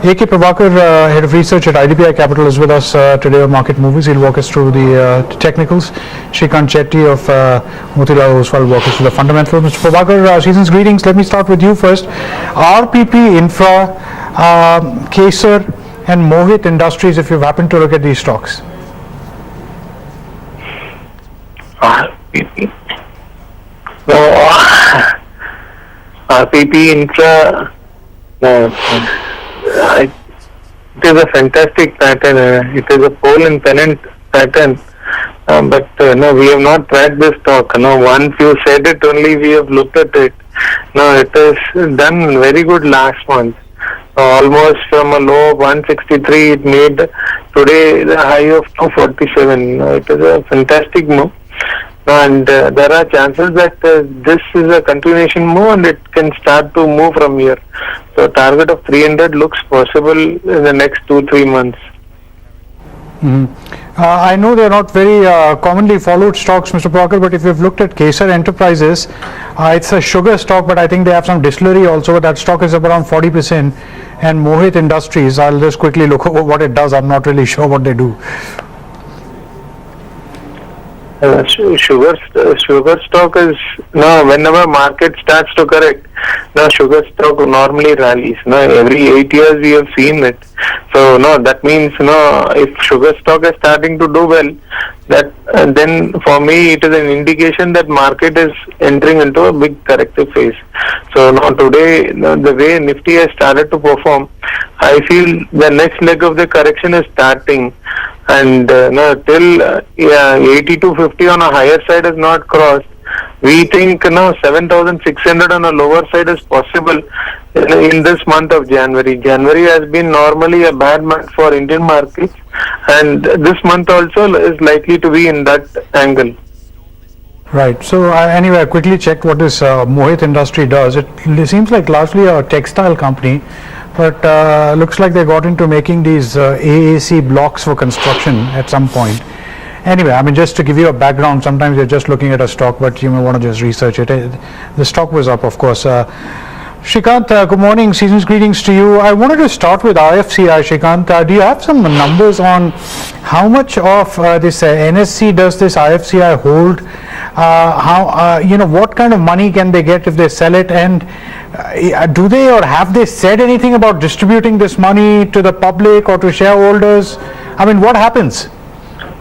A.K. Prabhakar, Head of Research at IDPI Capital, is with us today on Market Movers. He'll walk us through the technicals. Shrikant Shetty of Motilal Oswal will walk us through the fundamentals. Mr. Prabhakar, season's greetings. Let me start with you first. RPP Infra, Kesar and Mohit Industries, if you've happened to look at these stocks. RPP. No, RPP Infra. No. It is a fantastic pattern. It is a pole and pennant pattern. But no, we have not tracked this stock. No, once you said it, only we have looked at it. No, it has done very good last month. Almost from a low of 163, it made today the high of 247. It is a fantastic move. And there are chances that this is a continuation move and it can start to move from here. So target of 300 looks possible in the next 2-3 months. I know they are not very commonly followed stocks, Mr. Prabhakar, but if you've looked at Kesar Enterprises, it's a sugar stock, but I think they have some distillery also. That stock is up around 40%. And Mohit Industries, I'll just quickly look over what it does. I'm not really sure what they do. Sugar stock is, no, whenever market starts to correct, no, sugar stock normally rallies. No, every 8 years we have seen it. So no, that means no, if sugar stock is starting to do well, that then for me it is an indication that market is entering into a big corrective phase. So now today, the way Nifty has started to perform, I feel the next leg of the correction is starting. And till 8250 on a higher side is not crossed, we think 7,600 on a lower side is possible in this month of January. January has been normally a bad month for Indian markets, and this month also is likely to be in that angle. Right. So anyway, I quickly checked what this Mohit Industry does. It seems like largely a textile company, but looks like they got into making these AAC blocks for construction at some point. Anyway, I mean, just to give you a background, sometimes you're just looking at a stock, but you may want to just research it. The stock was up, of course. Shrikant, good morning. Season's greetings to you. I wanted to start with IFCI, Shrikant. Do you have some numbers on how much of this NSC does this IFCI hold? What kind of money can they get if they sell it? And do they or have they said anything about distributing this money to the public or to shareholders? I mean, what happens?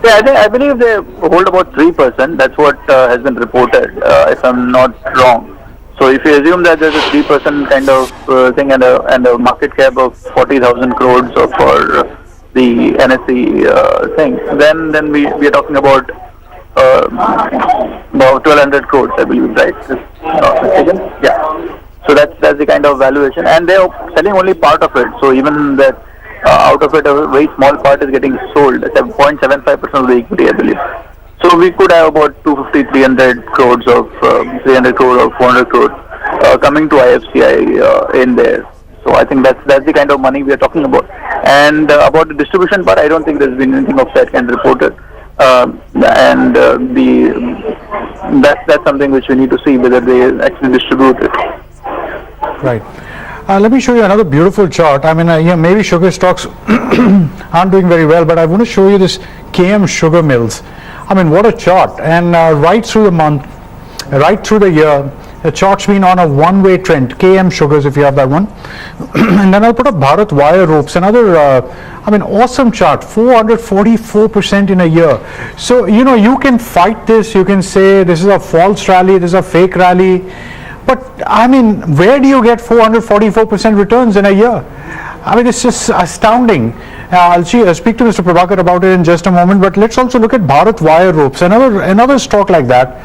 Yeah, I believe they hold about 3%. That's what has been reported, if I'm not wrong. So if you assume that there's a 3% kind of thing and a market cap of 40,000 crores for the NSE thing, then we are talking about 1,200 crores, I believe, right? Yeah. So that's the kind of valuation, and they're selling only part of it. So even that out of it, a very small part is getting sold. 0.75% of the equity, I believe. So we could have about 250, 300 crores of 300 crore or 400 crore coming to IFCI in there. So I think that's the kind of money we are talking about. And about the distribution part, I don't think there's been anything of that kind reported. That's something which we need to see whether they actually distribute it. Right. Let me show you another beautiful chart. I mean, maybe sugar stocks aren't doing very well, but I want to show you this KM Sugar Mills. I mean, what a chart. And right through the month, right through the year, the chart's been on a one-way trend. KM Sugars, if you have that one. And then I'll put up Bharat Wire Ropes, another, awesome chart, 444% in a year. So, you can fight this. You can say this is a false rally, this is a fake rally. But, I mean, where do you get 444% returns in a year? I mean, it's just astounding. I'll speak to Mr. Prabhakar about it in just a moment, but let's also look at Bharat Wire Ropes, another stock like that.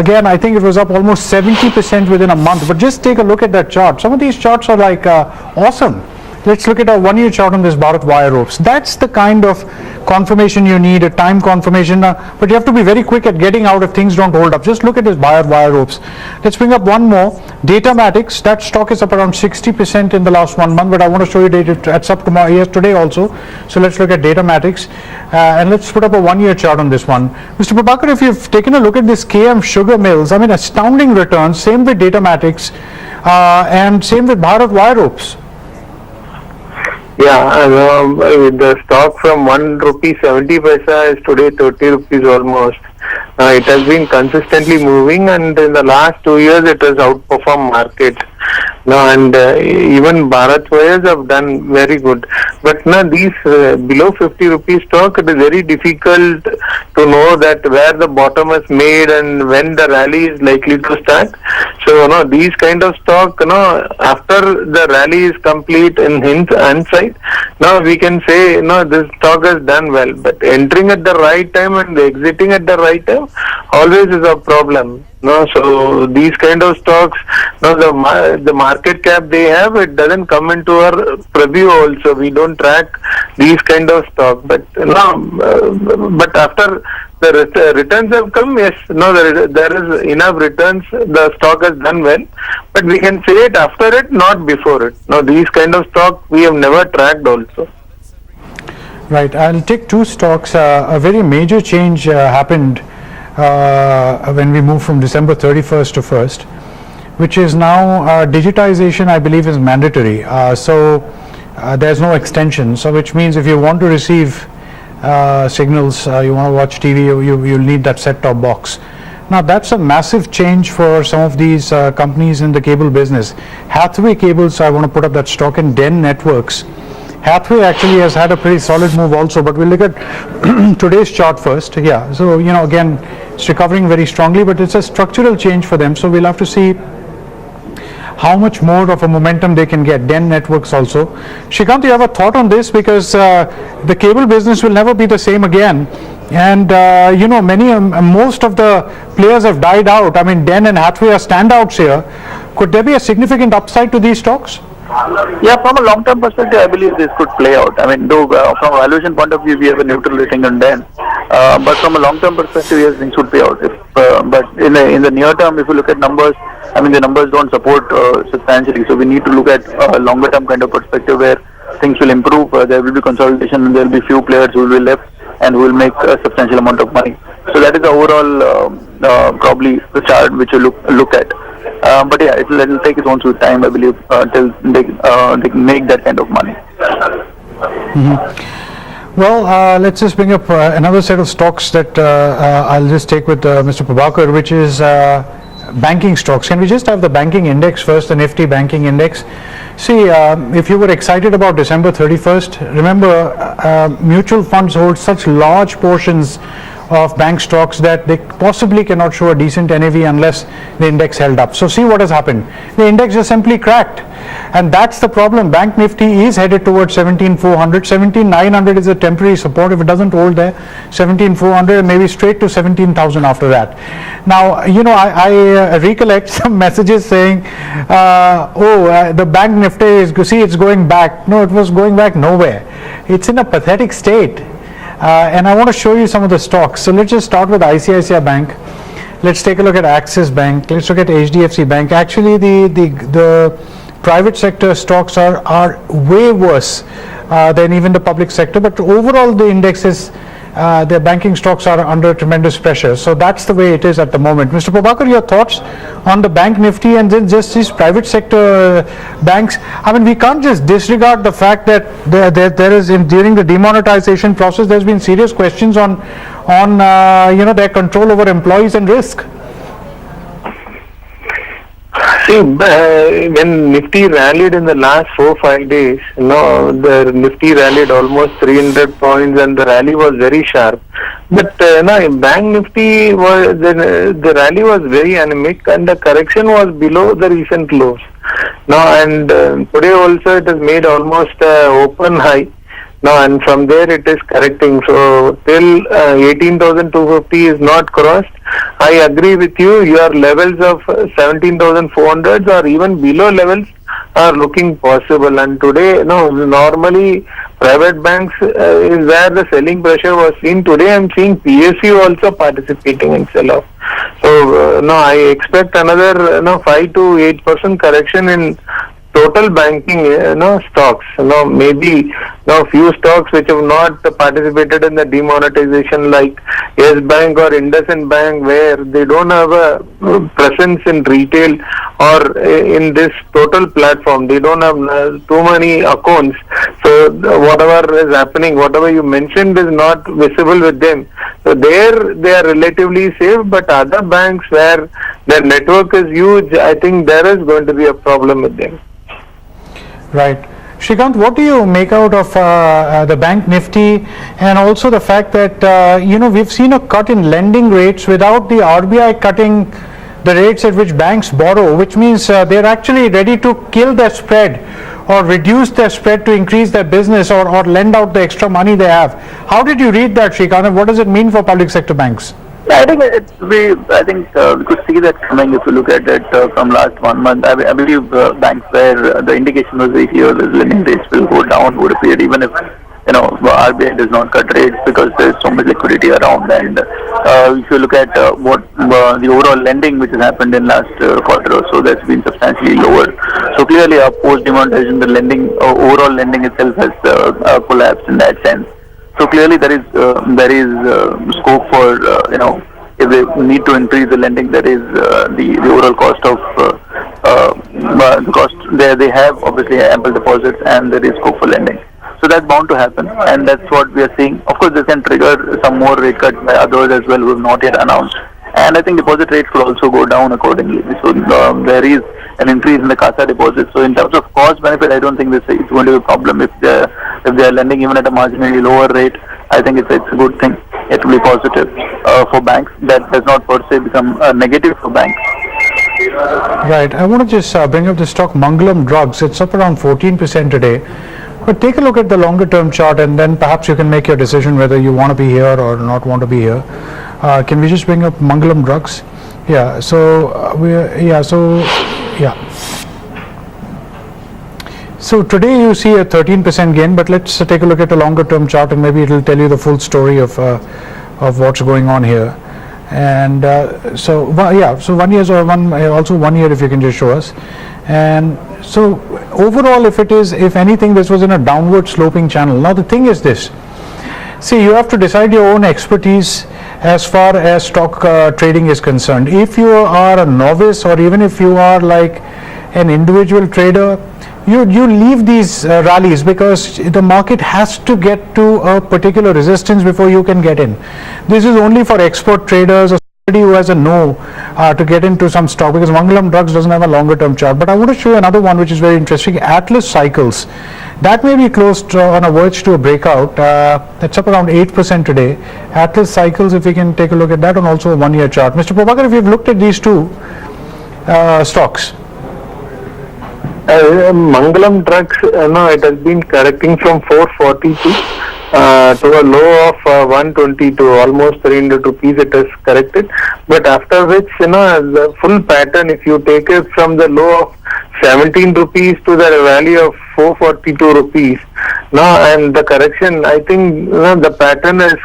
Again, I think it was up almost 70% within a month, but just take a look at that chart. Some of these charts are like awesome. Let's look at a one-year chart on this Bharat Wire Ropes. That's the kind of confirmation you need, a time confirmation, but you have to be very quick at getting out if things don't hold up. Just look at this Bharat Wire Ropes. Let's bring up one more. Datamatics, that stock is up around 60% in the last 1 month, but I want to show you data that's up tomorrow, yes, today also. So let's look at Datamatics, and let's put up a one-year chart on this one. Mr. Prabhakar, if you've taken a look at this KM Sugar Mills, I mean, astounding returns, same with Datamatics, and same with Bharat Wire Ropes. The stock from 1 rupee 70 paisa is today 30 rupees almost. It has been consistently moving, and in the last 2 years it has outperformed markets. Even Bharat Wires have done very good. But now these below 50 rupees stock, it is very difficult to know that where the bottom is made and when the rally is likely to start. So these kind of stock, after the rally is complete in hindsight, now we can say this stock has done well. But entering at the right time and exiting at the right time always is a problem. So these kind of stocks, the market cap they have, it doesn't come into our preview also. We don't track these kind of stock. But but after the returns have come, yes, there is enough returns. The stock has done well, but we can say it after it, not before it. These kind of stock we have never tracked also. Right. I'll take two stocks. A very major change happened when we moved from December 31st to 1st, which is now digitization, I believe, is mandatory. So there's no extension. So which means if you want to receive signals, you want to watch TV, you'll need that set-top box. Now that's a massive change for some of these companies in the cable business. Hathway Cables, I want to put up that stock, in Den Networks. Hathway actually has had a pretty solid move also, but we'll look at today's chart first. Yeah, so again, it's recovering very strongly, but it's a structural change for them. So we'll have to see how much more of a momentum they can get. Den Networks also. Shrikant, you have a thought on this? Because the cable business will never be the same again. And most of the players have died out. I mean, Den and Hathway are standouts here. Could there be a significant upside to these stocks? Yeah, from a long-term perspective, I believe this could play out. I mean, though from a valuation point of view, we have a neutral rating on Den, but from a long-term perspective, yes, things would play out. But in the near term, if you look at numbers, I mean, the numbers don't support substantially. So we need to look at a longer-term kind of perspective where things will improve. There will be consolidation, and there will be few players who will be left and who will make a substantial amount of money. So that is the overall probably the chart which you look at. But yeah, it will take its own sweet time, I believe, till they make that kind of money. Mm-hmm. Well, let's just bring up another set of stocks that I'll just take with Mr. Prabhakar, which is banking stocks. Can we just have the banking index first, the Nifty banking index? See, if you were excited about December 31st, remember mutual funds hold such large portions of bank stocks that they possibly cannot show a decent NAV unless the index held up. So see what has happened. The index just simply cracked, and that's the problem. Bank Nifty is headed towards 17,400. 17,900 is a temporary support. If it doesn't hold there, 17,400, and maybe straight to 17,000 after that. Now, I recollect some messages saying, the Bank Nifty it's going back. No, it was going back nowhere. It's in a pathetic state. And I want to show you some of the stocks. So let's just start with ICICI Bank. Let's take a look at Axis Bank. Let's look at HDFC Bank. Actually, the private sector stocks are way worse than even the public sector. But overall, the indexes, the banking stocks are under tremendous pressure. So that's the way it is at the moment. Mr. Prabhakar, your thoughts on the Bank Nifty and then just these private sector banks? I mean, we can't just disregard the fact that there is during the demonetization process, there's been serious questions on their control over employees and risk. See, when Nifty rallied in the last 4-5 days, the Nifty rallied almost 300 points and the rally was very sharp. But Bank Nifty the rally was very anemic and the correction was below the recent lows. Today also it has made almost open high. And from there it is correcting. So till 18,250 is not crossed. I agree with you. Your levels of 17,400 or even below levels are looking possible. And today, normally private banks is where the selling pressure was seen. Today I'm seeing PSU also participating in sell-off. So I expect another 5 to 8% correction in total banking stocks. Maybe few stocks which have not participated in the demonetization, like Yes Bank or IndusInd Bank, where they don't have a presence in retail or in this total platform. They don't have too many accounts, so So whatever is happening, whatever you mentioned is not visible with them. So there they are relatively safe, but other banks where their network is huge, I think there is going to be a problem with them. Right. Shrikant, what do you make out of the bank nifty and also the fact that, we've seen a cut in lending rates without the RBI cutting the rates at which banks borrow, which means they're actually ready to kill their spread or reduce their spread to increase their business or lend out the extra money they have. How did you read that, Shrikant, and what does it mean for public sector banks? I think we could see that coming if you look at it from last 1 month. I believe banks where the indication was very clear that lending rates will go down would appear even if RBI does not cut rates because there is so much liquidity around. And if you look at what the overall lending which has happened in last quarter or so, that's been substantially lower. So clearly, post demonetization, the lending overall lending itself has collapsed in that sense. So clearly there is scope for if they need to increase the lending, there is the overall cost of the cost there. They have obviously ample deposits and there is scope for lending. So that's bound to happen, and that's what we are seeing. Of course, this can trigger some more rate cut by others as well who have not yet announced. And I think deposit rates will also go down accordingly. So there is an increase in the CASA deposits. So in terms of cost benefit, I don't think this is going to be a problem. If they are lending even at a marginally lower rate, I think it's a good thing. It will be positive for banks. That does not per se become a negative for banks. Right. I want to just bring up the stock Mangalam Drugs. It's up around 14% today. But take a look at the longer term chart and then perhaps you can make your decision whether you want to be here or not want to be here. Can we just bring up Mangalam Drugs? Yeah. So today you see a 13% gain, but let's take a look at the longer term chart and maybe it will tell you the full story of what's going on here. And so 1 year or also 1 year if you can just show us. And so overall, if anything, this was in a downward sloping channel. Now the thing is this. See, you have to decide your own expertise as far as stock trading is concerned. If you are a novice or even if you are like an individual trader, you leave these rallies because the market has to get to a particular resistance before you can get in. This is only for expert traders or somebody who has a know to get into some stock, because Mangalam Drugs doesn't have a longer term chart. But I want to show you another one which is very interesting, Atlas Cycles. That may be close on a verge to a breakout. That's up around 8% today. Atlas Cycles, if we can take a look at that on also a 1 year chart. Mr. Prabhakar, if you've looked at these two stocks. Mangalam Drugs, it has been correcting from 442 to a low of 122, almost 300 rupees it has corrected. But after which, the full pattern, if you take it from the low of 17 rupees to the value of 442 rupees, and the correction, I think the pattern is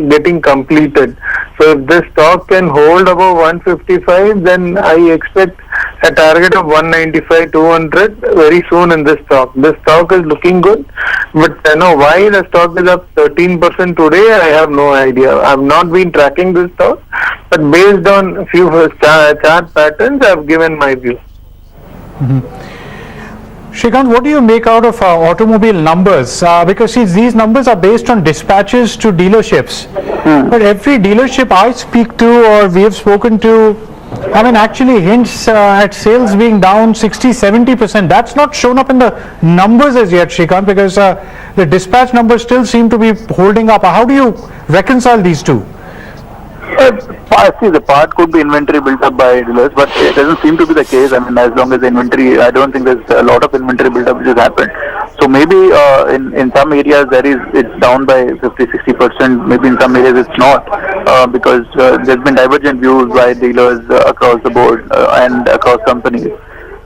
getting completed. So if this stock can hold above 155, then I expect a target of 195, 200 very soon in this stock. This stock is looking good, but why the stock is up 13% today, I have no idea. I have not been tracking this stock, but based on a few chart patterns, I have given my view. Mm-hmm. Shrikant, what do you make out of automobile numbers? Because these numbers are based on dispatches to dealerships. But every dealership I speak to or we have spoken to, actually hints at sales being down 60-70%. That's not shown up in the numbers as yet, Shrikant, because the dispatch numbers still seem to be holding up. How do you reconcile these two? See, the part could be inventory built up by dealers, but it doesn't seem to be the case. As long as the inventory, I don't think there's a lot of inventory build up which has happened. So maybe in some areas it's down by 50-60%. Maybe in some areas it's not, because there's been divergent views by dealers across the board and across companies.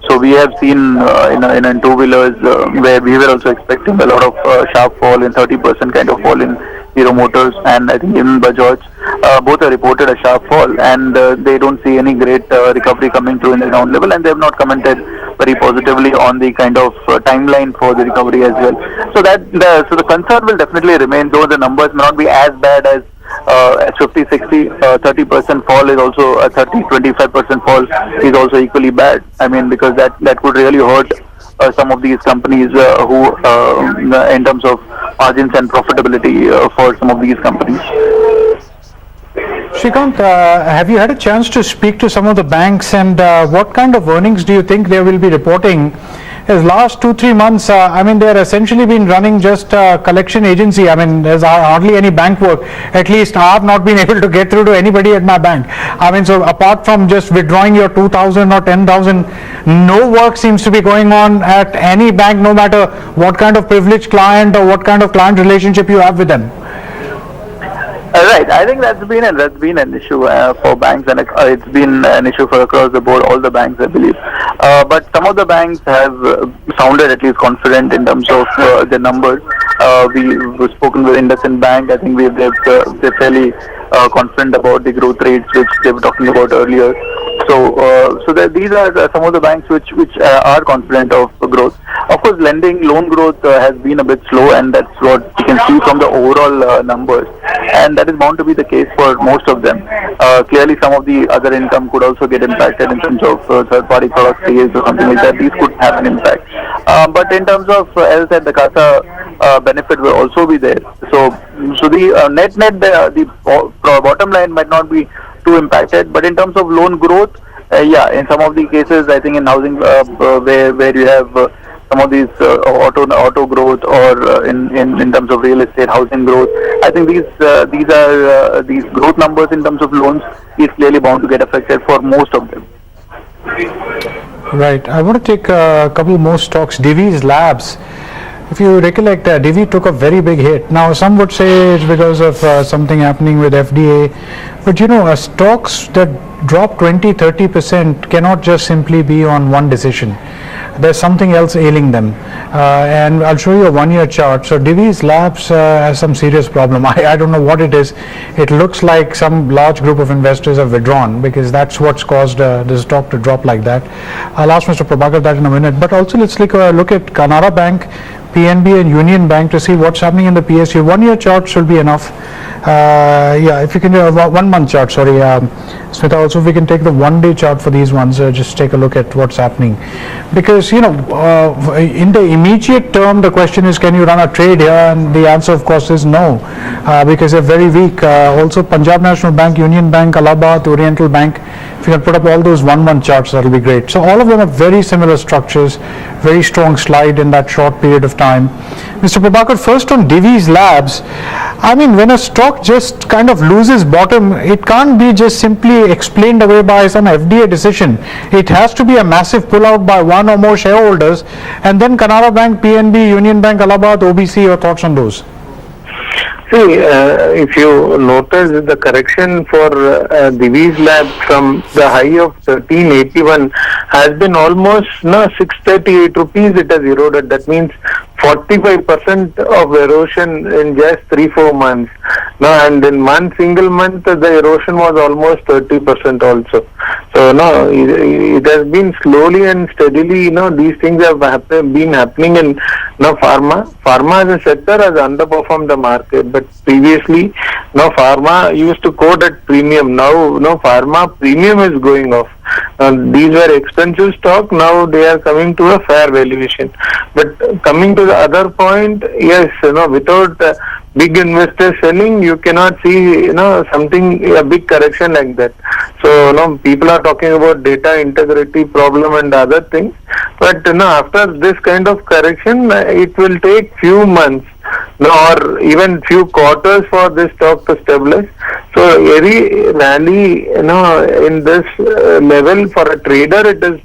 So we have seen in two-wheelers where we were also expecting a lot of sharp fall, in 30% kind of fall in Hero Motors, and I think even Bajaj, both have reported a sharp fall, and they don't see any great recovery coming through in the ground level, and they have not commented very positively on the kind of timeline for the recovery as well. So the concern will definitely remain, though the numbers may not be as bad as 50, 60, 30% fall is also a 30, 25% fall is also equally bad. Because that could really hurt some of these companies who in terms of margins and profitability for some of these companies. Shrikant, have you had a chance to speak to some of the banks, and what kind of earnings do you think they will be reporting? As last 2-3 months, they're essentially been running just a collection agency. There's hardly any bank work. At least I've not been able to get through to anybody at my bank. So apart from just withdrawing your 2,000 or 10,000, no work seems to be going on at any bank, no matter what kind of privileged client or what kind of client relationship you have with them. Right, I think that's been an issue for banks, and it's been an issue for across the board, all the banks, I believe. But some of the banks have sounded at least confident in terms of the numbers. We've spoken with IndusInd Bank. I think they're fairly confident about the growth rates which they were talking about earlier. So these are some of the banks which are confident of growth. Of course, loan growth has been a bit slow, and that's what you can see from the overall numbers. And that is bound to be the case for most of them. Clearly, some of the other income could also get impacted in terms of third-party product sales or something like that. These could have an impact. But in terms of, as I said, the CASA benefit will also be there. So the net, the bottom line might not be too impacted. But in terms of loan growth, in some of the cases, I think in housing where you have some of these auto growth, or in terms of real estate housing growth, I think these growth numbers in terms of loans is clearly bound to get affected for most of them. Right. I want to take a couple more stocks. Divi's Labs. If you recollect, Divi took a very big hit. Now, some would say it's because of something happening with FDA. But stocks that drop 20-30% cannot just simply be on one decision. There's something else ailing them. And I'll show you a 1-year chart. So Divi's Labs has some serious problem. I don't know what it is. It looks like some large group of investors have withdrawn, because that's what's caused this stock to drop like that. I'll ask Mr. Prabhakar that in a minute. But also let's look at Canara Bank, PNB and Union Bank to see what's happening in the PSU. 1-year chart should be enough. If you can do a 1-month chart, sorry, Smita, also if we can take the 1-day chart for these ones, just take a look at what's happening. Because, in the immediate term, the question is, can you run a trade here? And the answer, of course, is no, because they're very weak. Also, Punjab National Bank, Union Bank, Allahabad, Oriental Bank, if you can put up all those 1-month charts, that'll be great. So all of them are very similar structures, very strong slide in that short period of time. Mr. Prabhakar, first on Divi's Labs, when a stock just kind of loses bottom, it can't be just simply explained away by some FDA decision. It has to be a massive pullout by one or more shareholders. And then Canara Bank, PNB, Union Bank, Allahabad, OBC, your thoughts on those? See, if you notice, the correction for Divi's Lab from the high of 1381 has been almost 638 rupees it has eroded. That means 45% of erosion in just 3-4 months. And in single month, the erosion was almost 30% also. So it has been slowly and steadily, these things have been happening in pharma. Pharma as a sector has underperformed the market, but previously, pharma used to quote at premium. Now, pharma premium is going off. These were expensive stock. Now they are coming to a fair valuation. But coming to the other point, yes, without big investors selling, you cannot see, a big correction like that. So, people are talking about data integrity problem and other things. But, after this kind of correction, it will take few months, or even few quarters for this stock to stabilize. So every rally, in this level for a trader, it is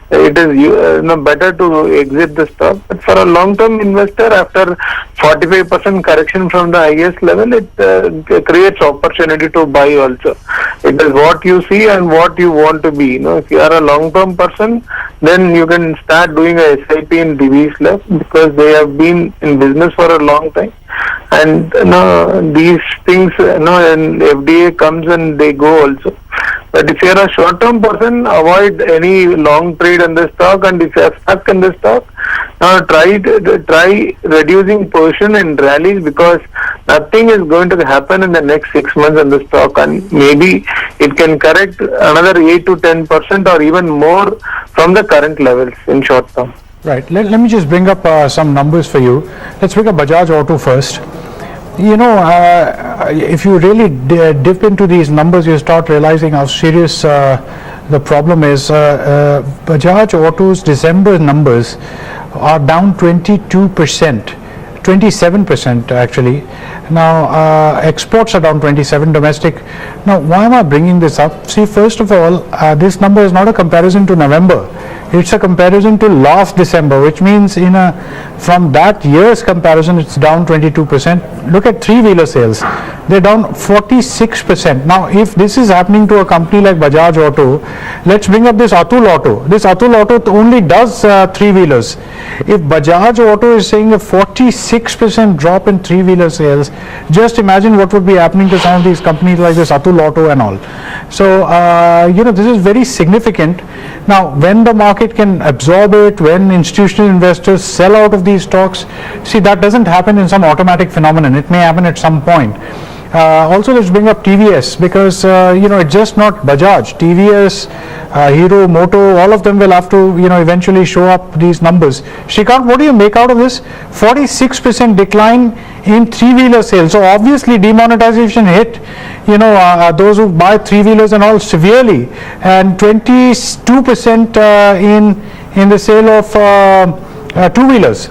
better to exit the stock. But for a long-term investor, after 45% correction from the highest level, it creates opportunity to buy also. It is what you see and what you want to be. If you are a long-term person, then you can start doing a SIP in Divi's Lab, because they have been in business for a long time. And these things, and FDA comes and they go also. But if you are a short-term person, avoid any long trade in the stock, and if you are stuck in the stock, try reducing portion in rallies, because nothing is going to happen in the next 6 months in the stock, and maybe it can correct another 8 to 10% or even more from the current levels in short term. Right. Let me just bring up some numbers for you. Let's bring up Bajaj Auto first. If you really dip into these numbers, you start realizing how serious the problem is. Bajaj Auto's December numbers are down 22%. 27% actually. Now exports are down 27, domestic. Now why am I bringing this up? See, first of all, this number is not a comparison to November. It's a comparison to last December, which means from that year's comparison, it's down 22%. Look at three-wheeler sales. They're down 46%. Now, if this is happening to a company like Bajaj Auto, let's bring up this Atul Auto. This Atul Auto only does three-wheelers. If Bajaj Auto is saying a 46% drop in three-wheeler sales, just imagine what would be happening to some of these companies like this Atul Auto and all. So, this is very significant. Now, when the market can absorb it, when institutional investors sell out of these stocks, see, that doesn't happen in some automatic phenomenon. It may happen at some point. Also, let's bring up TVS, because it's just not Bajaj. TVS, Hero, Moto, all of them will have to eventually show up these numbers. Shrikant, what do you make out of this? 46% decline in three-wheeler sales. So obviously demonetization hit those who buy three-wheelers and all severely, and 22% in the sale of two-wheelers.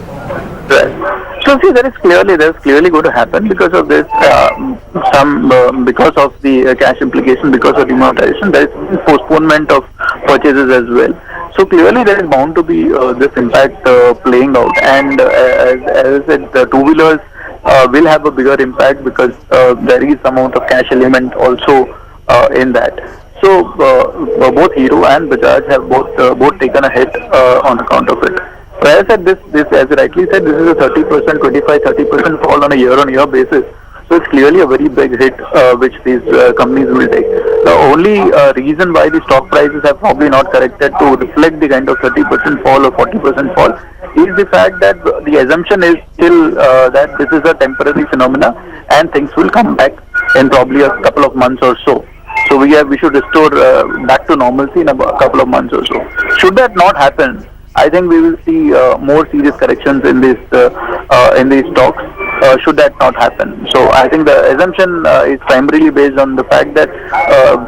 Right. So see, there's clearly going to happen because of this, because of the cash implication, because of demonetization. There is postponement of purchases as well. So clearly there is bound to be this impact playing out, and as I said, the two-wheelers will have a bigger impact because there is some amount of cash element also in that. So both Hero and Bajaj have both taken a hit on account of it. So as I said, this as you rightly said, this is a 30% fall on a year-on-year basis. So it's clearly a very big hit which these companies will take. The only reason why the stock prices have probably not corrected to reflect the kind of 30% fall or 40% fall is the fact that the assumption is still that this is a temporary phenomena and things will come back in probably a couple of months or so. So we should restore back to normalcy in a couple of months or so. Should that not happen, I think we will see more serious corrections in these stocks. Should that not happen, so I think the assumption is primarily based on the fact that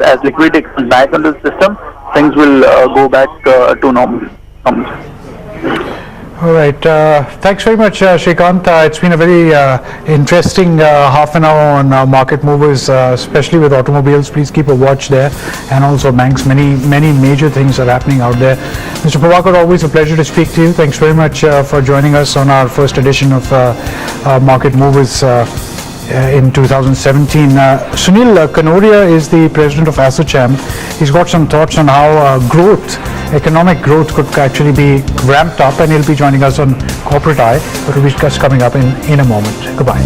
as liquidity comes back into the system, things will go back to normal. All right. Thanks very much, Shrikant. It's been a very interesting half an hour on market movers, especially with automobiles. Please keep a watch there, and also banks. Many major things are happening out there. Mr. Prabhakar, always a pleasure to speak to you. Thanks very much for joining us on our first edition of Market Movers in 2017. Sunil Kanoria is the president of ASSOCHAM. He's got some thoughts on how economic growth could actually be ramped up, and he'll be joining us on Corporate Eye, but we'll discuss coming up in a moment. Goodbye.